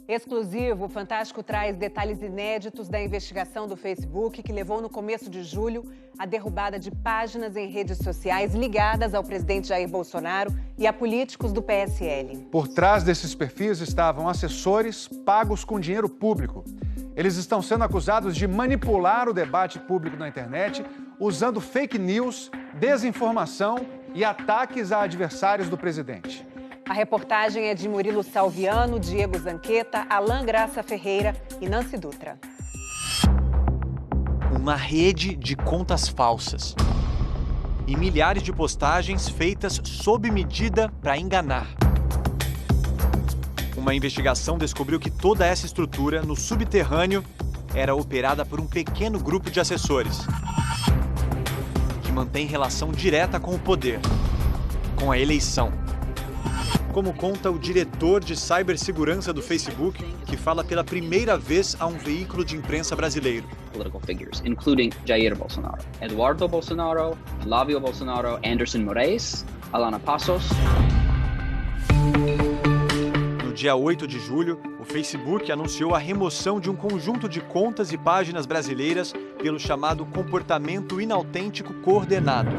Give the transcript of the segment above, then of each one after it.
Exclusivo, o Fantástico traz detalhes inéditos da investigação do Facebook que levou no começo de julho à derrubada de páginas em redes sociais ligadas ao presidente Jair Bolsonaro e a políticos do PSL. Por trás desses perfis estavam assessores pagos com dinheiro público. Eles estão sendo acusados de manipular o debate público na internet usando fake news, desinformação e ataques a adversários do presidente. A reportagem é de Murilo Salviano, Diego Zanqueta, Alan Graça Ferreira e Nancy Dutra. Uma rede de contas falsas e milhares de postagens feitas sob medida para enganar. Uma investigação descobriu que toda essa estrutura, no subterrâneo, era operada por um pequeno grupo de assessores que mantém relação direta com o poder, com a eleição. Como conta o diretor de cibersegurança do Facebook, que fala pela primeira vez a um veículo de imprensa brasileiro. Political figures, including Jair Bolsonaro, Eduardo Bolsonaro, Flávio Bolsonaro, Anderson Moraes, Alana Passos. No dia 8 de julho, o Facebook anunciou a remoção de um conjunto de contas e páginas brasileiras pelo chamado comportamento inautêntico coordenado.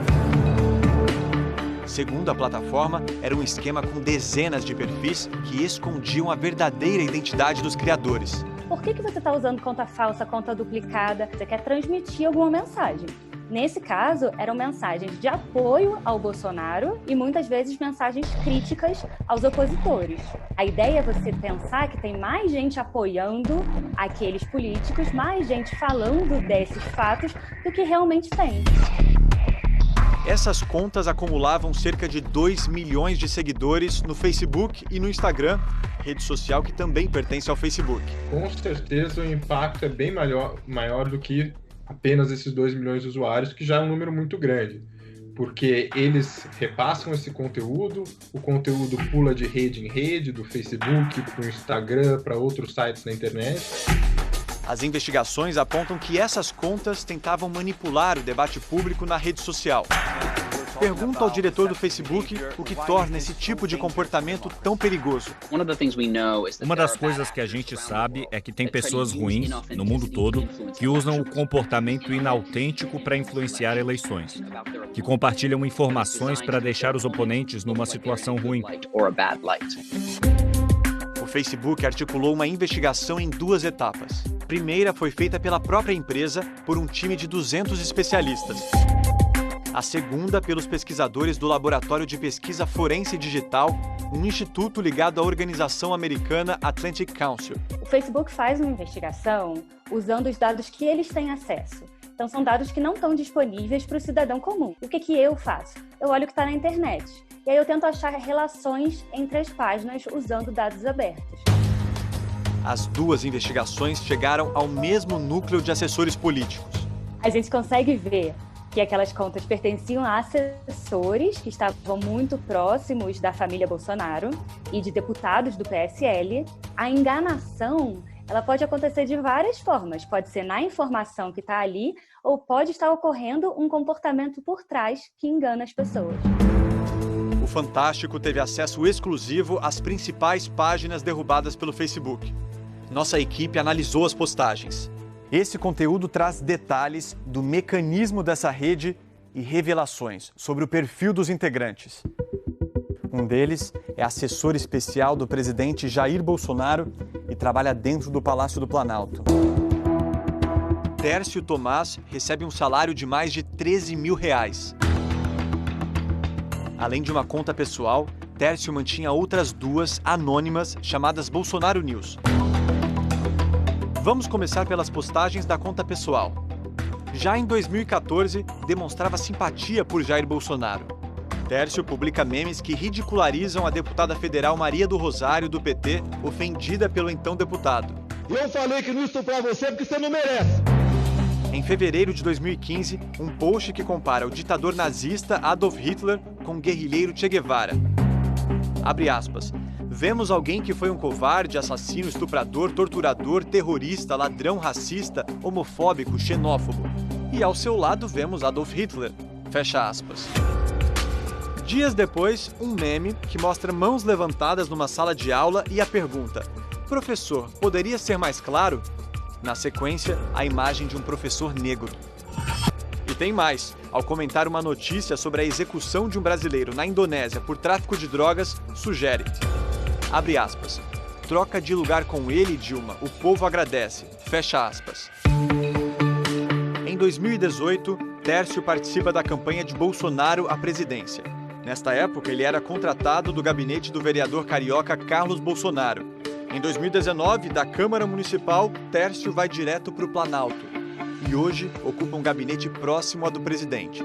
Segundo a plataforma, era um esquema com dezenas de perfis que escondiam a verdadeira identidade dos criadores. Por que você está usando conta falsa, conta duplicada? Você quer transmitir alguma mensagem. Nesse caso, eram mensagens de apoio ao Bolsonaro e muitas vezes mensagens críticas aos opositores. A ideia é você pensar que tem mais gente apoiando aqueles políticos, mais gente falando desses fatos do que realmente tem. Essas contas acumulavam cerca de 2 milhões de seguidores no Facebook e no Instagram, rede social que também pertence ao Facebook. Com certeza o impacto é bem maior do que apenas esses 2 milhões de usuários, que já é um número muito grande, porque eles repassam esse conteúdo, o conteúdo pula de rede em rede, do Facebook para o Instagram, para outros sites na internet. As investigações apontam que essas contas tentavam manipular o debate público na rede social. Pergunta ao diretor do Facebook o que torna esse tipo de comportamento tão perigoso. Uma das coisas que a gente sabe é que tem pessoas ruins, no mundo todo, que usam o comportamento inautêntico para influenciar eleições, que compartilham informações para deixar os oponentes numa situação ruim. O Facebook articulou uma investigação em 2 etapas. A primeira foi feita pela própria empresa por um time de 200 especialistas. A segunda pelos pesquisadores do Laboratório de Pesquisa Forense Digital, um instituto ligado à organização americana Atlantic Council. O Facebook faz uma investigação usando os dados que eles têm acesso. Então, são dados que não estão disponíveis para o cidadão comum. O que eu faço? Eu olho o que está na internet. E aí eu tento achar relações entre as páginas usando dados abertos. As 2 investigações chegaram ao mesmo núcleo de assessores políticos. A gente consegue ver que aquelas contas pertenciam a assessores que estavam muito próximos da família Bolsonaro e de deputados do PSL. A enganação, ela pode acontecer de várias formas. Pode ser na informação que está ali ou pode estar ocorrendo um comportamento por trás que engana as pessoas. O Fantástico teve acesso exclusivo às principais páginas derrubadas pelo Facebook. Nossa equipe analisou as postagens. Esse conteúdo traz detalhes do mecanismo dessa rede e revelações sobre o perfil dos integrantes. Um deles é assessor especial do presidente Jair Bolsonaro e trabalha dentro do Palácio do Planalto. Tércio Tomás recebe um salário de mais de 13 mil reais. Além de uma conta pessoal, Tércio mantinha outras 2 anônimas chamadas Bolsonaro News. Vamos começar pelas postagens da conta pessoal. Já em 2014, demonstrava simpatia por Jair Bolsonaro. Tércio publica memes que ridicularizam a deputada federal Maria do Rosário, do PT, ofendida pelo então deputado. Eu falei que não estou pra você porque você não merece. Em fevereiro de 2015, um post que compara o ditador nazista Adolf Hitler com o guerrilheiro Che Guevara. Abre aspas. Vemos alguém que foi um covarde, assassino, estuprador, torturador, terrorista, ladrão, racista, homofóbico, xenófobo. E ao seu lado vemos Adolf Hitler. Fecha aspas. Dias depois, um meme que mostra mãos levantadas numa sala de aula e a pergunta: Professor, poderia ser mais claro? Na sequência, a imagem de um professor negro. E tem mais. Ao comentar uma notícia sobre a execução de um brasileiro na Indonésia por tráfico de drogas, sugere, abre aspas, troca de lugar com ele, Dilma, o povo agradece, fecha aspas. Em 2018, Tércio participa da campanha de Bolsonaro à presidência. Nesta época, ele era contratado do gabinete do vereador carioca Carlos Bolsonaro. Em 2019, da Câmara Municipal, Tércio vai direto para o Planalto. E hoje ocupa um gabinete próximo ao do presidente.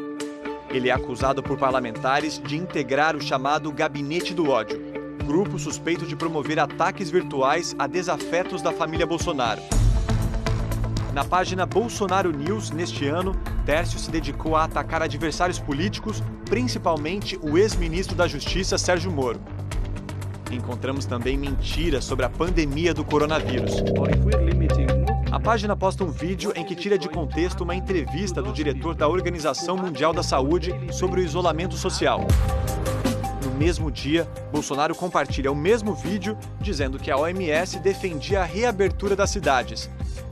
Ele é acusado por parlamentares de integrar o chamado Gabinete do Ódio, grupo suspeito de promover ataques virtuais a desafetos da família Bolsonaro. Na página Bolsonaro News, neste ano, Tércio se dedicou a atacar adversários políticos, principalmente o ex-ministro da Justiça, Sérgio Moro. Encontramos também mentiras sobre a pandemia do coronavírus. A página posta um vídeo em que tira de contexto uma entrevista do diretor da Organização Mundial da Saúde sobre o isolamento social. No mesmo dia, Bolsonaro compartilha o mesmo vídeo dizendo que a OMS defendia a reabertura das cidades.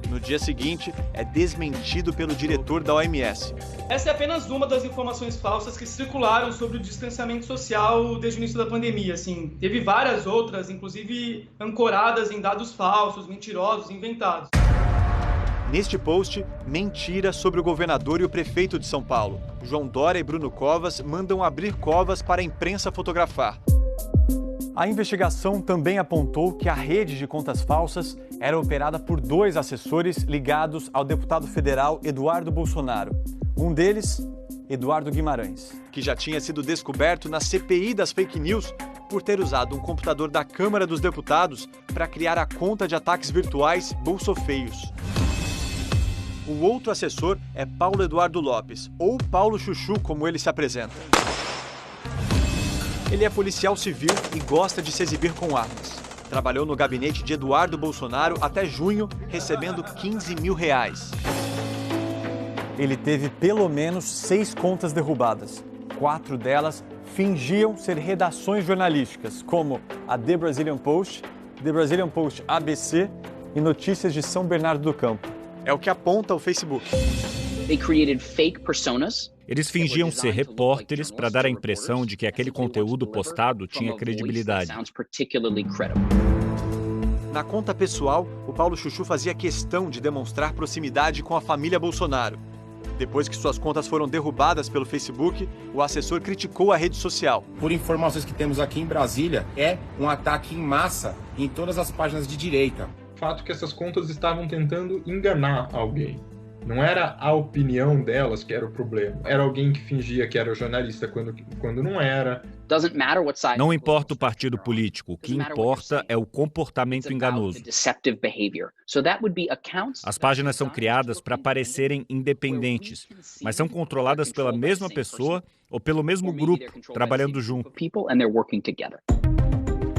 No dia seguinte, é desmentido pelo diretor da OMS. Essa é apenas uma das informações falsas que circularam sobre o distanciamento social desde o início da pandemia. Assim, teve várias outras, inclusive ancoradas em dados falsos, mentirosos, inventados. Neste post, mentira sobre o governador e o prefeito de São Paulo. João Dória e Bruno Covas mandam abrir covas para a imprensa fotografar. A investigação também apontou que a rede de contas falsas era operada por 2 assessores ligados ao deputado federal Eduardo Bolsonaro. Um deles, Eduardo Guimarães, que já tinha sido descoberto na CPI das fake news por ter usado um computador da Câmara dos Deputados para criar a conta de ataques virtuais Bolsofeios. O outro assessor é Paulo Eduardo Lopes, ou Paulo Chuchu, como ele se apresenta. Ele é policial civil e gosta de se exibir com armas. Trabalhou no gabinete de Eduardo Bolsonaro até junho, recebendo R$15 mil. Ele teve pelo menos 6 contas derrubadas. 4 delas fingiam ser redações jornalísticas, como a The Brazilian Post ABC e Notícias de São Bernardo do Campo. É o que aponta o Facebook. Eles fingiam ser repórteres para dar a impressão de que aquele conteúdo postado tinha credibilidade. Na conta pessoal, o Paulo Chuchu fazia questão de demonstrar proximidade com a família Bolsonaro. Depois que suas contas foram derrubadas pelo Facebook, o assessor criticou a rede social. Por informações que temos aqui em Brasília, é um ataque em massa em todas as páginas de direita. O fato é que essas contas estavam tentando enganar alguém. Não era a opinião delas que era o problema. Era alguém que fingia que era jornalista quando não era. Não importa o partido político, o que importa é o comportamento enganoso. As páginas são criadas para parecerem independentes, mas são controladas pela mesma pessoa ou pelo mesmo grupo, trabalhando junto.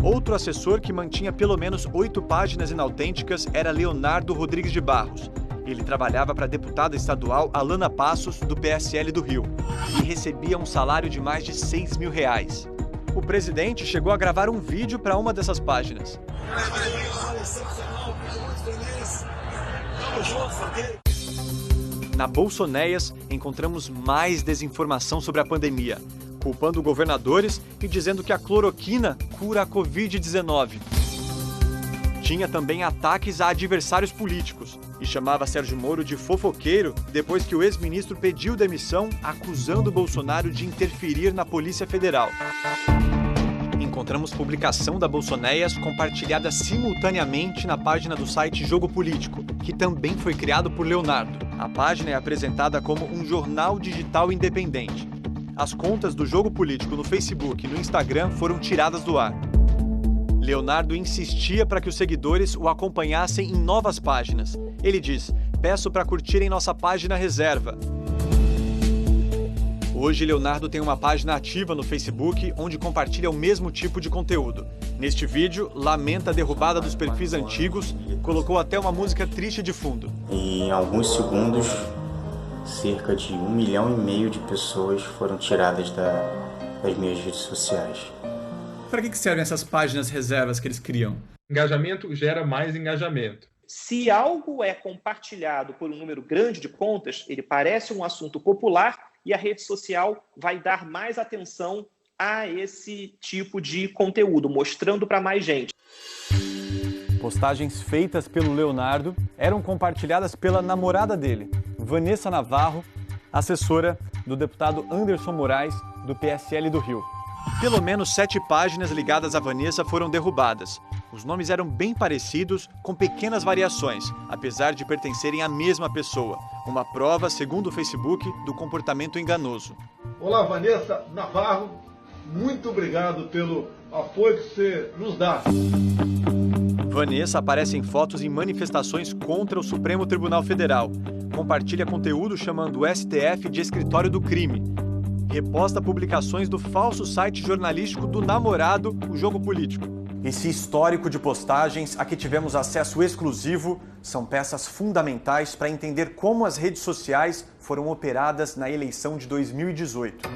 Outro assessor que mantinha pelo menos 8 páginas inautênticas era Leonardo Rodrigues de Barros. Ele trabalhava para a deputada estadual Alana Passos, do PSL do Rio, e recebia um salário de mais de R$6 mil. O presidente chegou a gravar um vídeo para uma dessas páginas. Na Bolsonéias, encontramos mais desinformação sobre a pandemia, culpando governadores e dizendo que a cloroquina cura a Covid-19. Tinha também ataques a adversários políticos e chamava Sérgio Moro de fofoqueiro depois que o ex-ministro pediu demissão, acusando Bolsonaro de interferir na Polícia Federal. Encontramos publicação da Bolsonéias compartilhada simultaneamente na página do site Jogo Político, que também foi criado por Leonardo. A página é apresentada como um jornal digital independente. As contas do Jogo Político no Facebook e no Instagram foram tiradas do ar. Leonardo insistia para que os seguidores o acompanhassem em novas páginas. Ele diz: "Peço para curtirem nossa página reserva." Hoje, Leonardo tem uma página ativa no Facebook onde compartilha o mesmo tipo de conteúdo. Neste vídeo, lamenta a derrubada dos perfis antigos, colocou até uma música triste de fundo. E em alguns segundos, cerca de 1,5 milhão de pessoas foram tiradas das minhas redes sociais. Para que servem essas páginas reservas que eles criam? Engajamento gera mais engajamento. Se algo é compartilhado por um número grande de contas, ele parece um assunto popular e a rede social vai dar mais atenção a esse tipo de conteúdo, mostrando para mais gente. Postagens feitas pelo Leonardo eram compartilhadas pela namorada dele, Vanessa Navarro, assessora do deputado Anderson Moraes, do PSL do Rio. Pelo menos 7 páginas ligadas a Vanessa foram derrubadas. Os nomes eram bem parecidos, com pequenas variações, apesar de pertencerem à mesma pessoa. Uma prova, segundo o Facebook, do comportamento enganoso. Olá, Vanessa Navarro. Muito obrigado pelo apoio que você nos dá. Vanessa aparece em fotos em manifestações contra o Supremo Tribunal Federal. Compartilha conteúdo chamando o STF de escritório do crime. Reposta publicações do falso site jornalístico do namorado, O Jogo Político. Esse histórico de postagens a que tivemos acesso exclusivo são peças fundamentais para entender como as redes sociais foram operadas na eleição de 2018.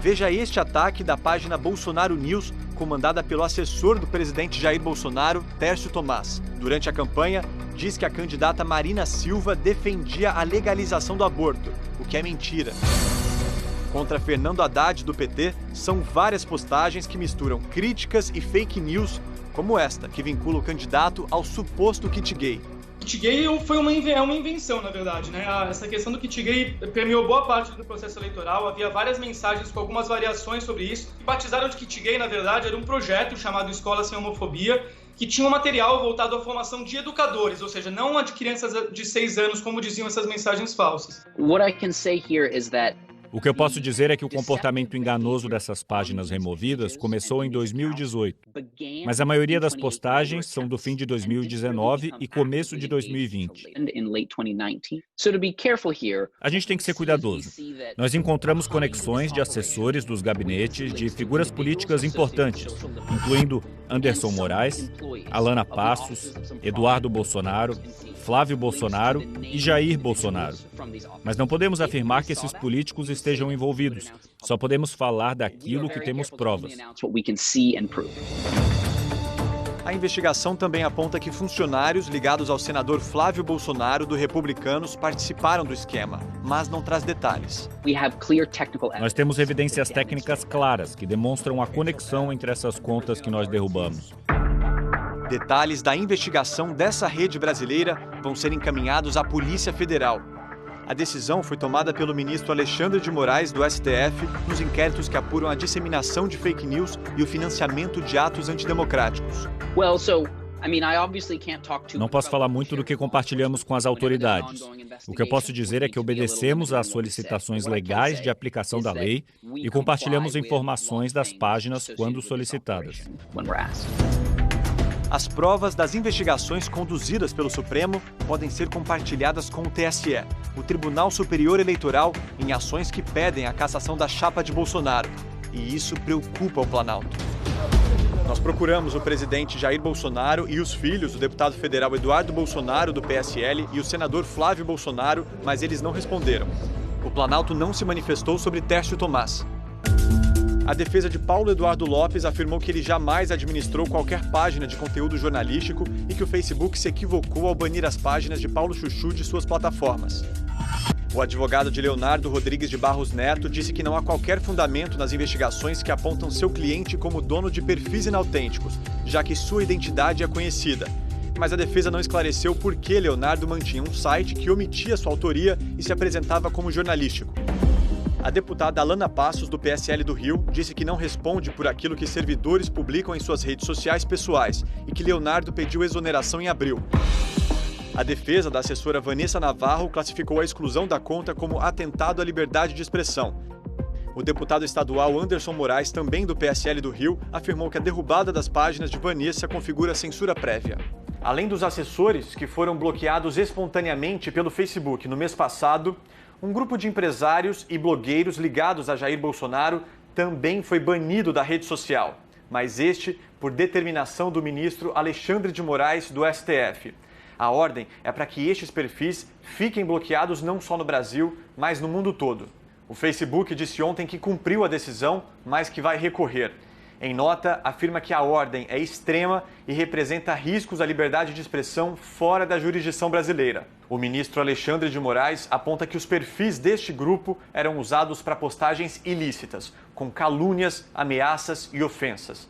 Veja este ataque da página Bolsonaro News, comandada pelo assessor do presidente Jair Bolsonaro, Tércio Tomás. Durante a campanha, diz que a candidata Marina Silva defendia a legalização do aborto, o que é mentira. Contra Fernando Haddad, do PT, são várias postagens que misturam críticas e fake news, como esta, que vincula o candidato ao suposto kit gay. Kit gay foi uma invenção, na verdade, né? Essa questão do kit gay permeou boa parte do processo eleitoral, havia várias mensagens com algumas variações sobre isso. O que batizaram de kit gay, na verdade, era um projeto chamado Escola Sem Homofobia, que tinha um material voltado à formação de educadores, ou seja, não a de crianças de 6 anos, como diziam essas mensagens falsas. What I can say here is that o que eu posso dizer é que o comportamento enganoso dessas páginas removidas começou em 2018, mas a maioria das postagens são do fim de 2019 e começo de 2020. A gente tem que ser cuidadoso. Nós encontramos conexões de assessores dos gabinetes de figuras políticas importantes, incluindo Anderson Moraes, Alana Passos, Eduardo Bolsonaro, Flávio Bolsonaro e Jair Bolsonaro. Mas não podemos afirmar que esses políticos estejam envolvidos. Só podemos falar daquilo que temos provas. A investigação também aponta que funcionários ligados ao senador Flávio Bolsonaro, do Republicanos, participaram do esquema, mas não traz detalhes. Nós temos evidências técnicas claras que demonstram a conexão entre essas contas que nós derrubamos. Detalhes da investigação dessa rede brasileira vão ser encaminhados à Polícia Federal. A decisão foi tomada pelo ministro Alexandre de Moraes, do STF, nos inquéritos que apuram a disseminação de fake news e o financiamento de atos antidemocráticos. Não posso falar muito do que compartilhamos com as autoridades. O que eu posso dizer é que obedecemos às solicitações legais de aplicação da lei e compartilhamos informações das páginas quando solicitadas. As provas das investigações conduzidas pelo Supremo podem ser compartilhadas com o TSE, o Tribunal Superior Eleitoral, em ações que pedem a cassação da chapa de Bolsonaro. E isso preocupa o Planalto. Nós procuramos o presidente Jair Bolsonaro e os filhos, o deputado federal Eduardo Bolsonaro, do PSL, e o senador Flávio Bolsonaro, mas eles não responderam. O Planalto não se manifestou sobre Tércio Tomás. A defesa de Paulo Eduardo Lopes afirmou que ele jamais administrou qualquer página de conteúdo jornalístico e que o Facebook se equivocou ao banir as páginas de Paulo Chuchu de suas plataformas. O advogado de Leonardo Rodrigues de Barros Neto disse que não há qualquer fundamento nas investigações que apontam seu cliente como dono de perfis inautênticos, já que sua identidade é conhecida. Mas a defesa não esclareceu por que Leonardo mantinha um site que omitia sua autoria e se apresentava como jornalístico. A deputada Alana Passos, do PSL do Rio, disse que não responde por aquilo que servidores publicam em suas redes sociais pessoais e que Leonardo pediu exoneração em abril. A defesa da assessora Vanessa Navarro classificou a exclusão da conta como atentado à liberdade de expressão. O deputado estadual Anderson Moraes, também do PSL do Rio, afirmou que a derrubada das páginas de Vanessa configura censura prévia. Além dos assessores, que foram bloqueados espontaneamente pelo Facebook no mês passado, um grupo de empresários e blogueiros ligados a Jair Bolsonaro também foi banido da rede social, mas este por determinação do ministro Alexandre de Moraes, do STF. A ordem é para que estes perfis fiquem bloqueados não só no Brasil, mas no mundo todo. O Facebook disse ontem que cumpriu a decisão, mas que vai recorrer. Em nota, afirma que a ordem é extrema e representa riscos à liberdade de expressão fora da jurisdição brasileira. O ministro Alexandre de Moraes aponta que os perfis deste grupo eram usados para postagens ilícitas, com calúnias, ameaças e ofensas.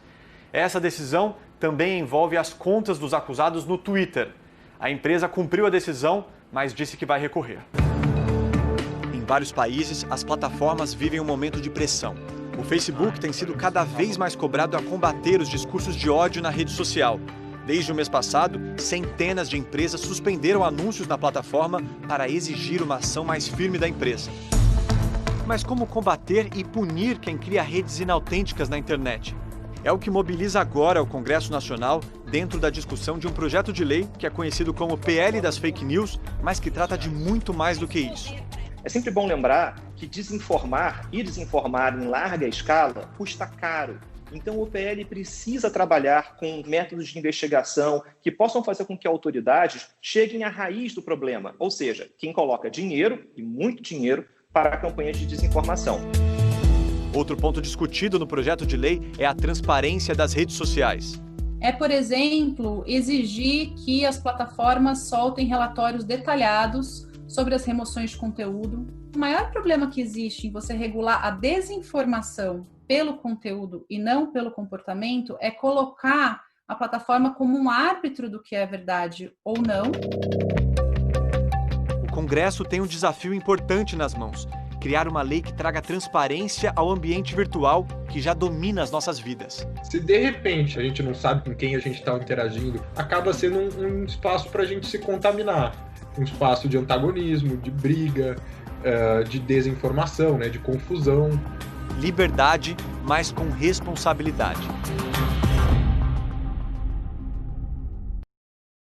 Essa decisão também envolve as contas dos acusados no Twitter. A empresa cumpriu a decisão, mas disse que vai recorrer. Em vários países, as plataformas vivem um momento de pressão. O Facebook tem sido cada vez mais cobrado a combater os discursos de ódio na rede social. Desde o mês passado, centenas de empresas suspenderam anúncios na plataforma para exigir uma ação mais firme da empresa. Mas como combater e punir quem cria redes inautênticas na internet? É o que mobiliza agora o Congresso Nacional dentro da discussão de um projeto de lei que é conhecido como PL das Fake News, mas que trata de muito mais do que isso. É sempre bom lembrar que desinformar e desinformar em larga escala custa caro. Então o PL precisa trabalhar com métodos de investigação que possam fazer com que autoridades cheguem à raiz do problema, ou seja, quem coloca dinheiro, e muito dinheiro, para campanhas de desinformação. Outro ponto discutido no projeto de lei é a transparência das redes sociais. É, por exemplo, exigir que as plataformas soltem relatórios detalhados sobre as remoções de conteúdo. O maior problema que existe em você regular a desinformação pelo conteúdo e não pelo comportamento é colocar a plataforma como um árbitro do que é verdade ou não. O Congresso tem um desafio importante nas mãos: criar uma lei que traga transparência ao ambiente virtual que já domina as nossas vidas. Se de repente a gente não sabe com quem a gente está interagindo, acaba sendo um espaço para a gente se contaminar. Um espaço de antagonismo, de briga, de desinformação, de confusão. Liberdade, mas com responsabilidade.